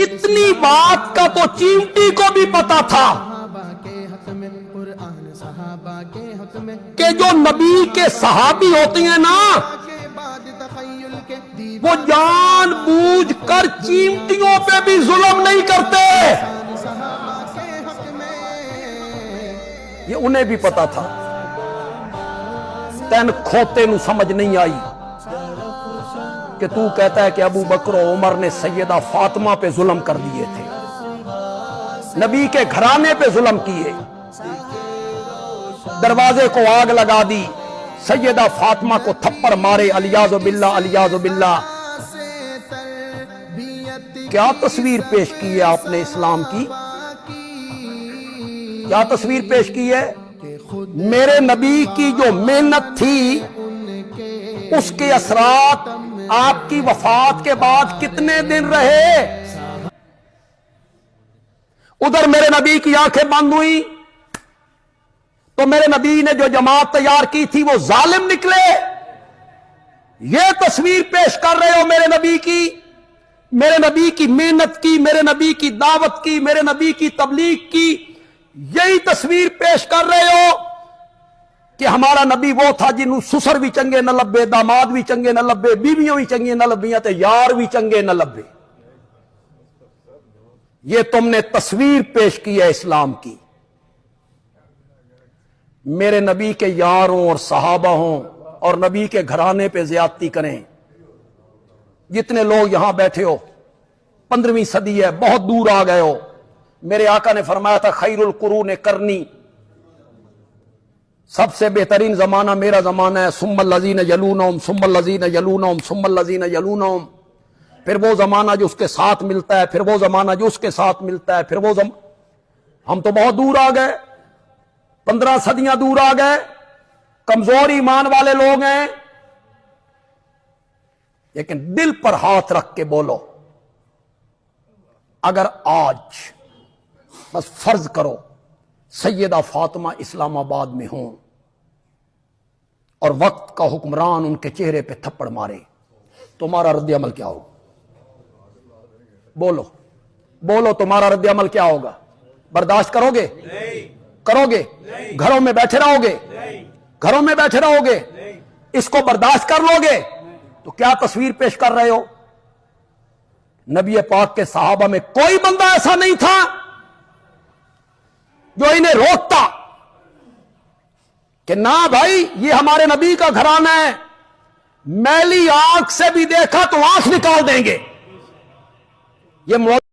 اتنی بات کا تو چیمٹی کو بھی پتا تھا کہ جو نبی کے صحابی ہوتے ہیں نا وہ جان بوجھ کر چیمٹیوں پہ بھی ظلم نہیں کرتے، یہ انہیں بھی پتا تھا۔ تین کھوتے نو سمجھ نہیں آئی کہ تو کہتا ہے کہ ابو بکر و عمر نے سیدہ فاطمہ پہ ظلم کر دیے تھے، نبی کے گھرانے پہ ظلم کیے، دروازے کو آگ لگا دی، سیدہ فاطمہ کو تھپڑ مارے، الیاذ باللہ الیاذ باللہ۔ کیا تصویر پیش کی ہے آپ نے اسلام کی؟ کیا تصویر پیش کی ہے؟ میرے نبی کی جو محنت تھی اس کے اثرات آپ کی وفات کے بعد کتنے دن رہے؟ ادھر میرے نبی کی آنکھیں بند ہوئی تو میرے نبی نے جو جماعت تیار کی تھی وہ ظالم نکلے۔ یہ تصویر پیش کر رہے ہو میرے نبی کی، میرے نبی کی محنت کی، میرے نبی کی دعوت کی، میرے نبی کی تبلیغ کی، یہی تصویر پیش کر رہے ہو کہ ہمارا نبی وہ تھا جنہوں سسر بھی چنگے نہ لبے، داماد بھی چنگے نہ لبے، بیویوں بھی چنگے نہ لبیاں تے یار بھی چنگے نہ لبے۔ یہ تم نے تصویر پیش کی ہے اسلام کی۔ میرے نبی کے یاروں اور صحابہ ہوں اور نبی کے گھرانے پہ زیادتی کریں، جتنے لوگ یہاں بیٹھے ہو 15ویں صدی ہے، بہت دور آ گئے ہو۔ میرے آقا نے فرمایا تھا خیر القرون کرنی، سب سے بہترین زمانہ میرا زمانہ ہے، ثم الذین یلونہم ثم الذین یلونہم ثم الذین یلونہم، پھر وہ زمانہ جو اس کے ساتھ ملتا ہے، پھر وہ زمانہ جو اس کے ساتھ ملتا ہے، پھر وہ ہم تو بہت دور آ گئے، 15 صدیاں دور آ گئے، کمزور ایمان والے لوگ ہیں، لیکن دل پر ہاتھ رکھ کے بولو، اگر آج بس فرض کرو سیدہ فاطمہ اسلام آباد میں ہوں اور وقت کا حکمران ان کے چہرے پہ تھپڑ مارے، تمہارا رد عمل کیا ہوگا؟ بولو بولو، تمہارا رد عمل کیا ہوگا؟ برداشت کرو گے؟ کرو گے؟ گھروں میں بیٹھے رہو گے؟ گھروں میں بیٹھے رہو گے؟ اس کو برداشت کر لو گے؟ تو کیا تصویر پیش کر رہے ہو؟ نبی پاک کے صحابہ میں کوئی بندہ ایسا نہیں تھا جو انہیں روکتا کہ نہ بھائی یہ ہمارے نبی کا گھرانہ ہے، میلی آنکھ سے بھی دیکھا تو آنکھ نکال دیں گے۔ یہ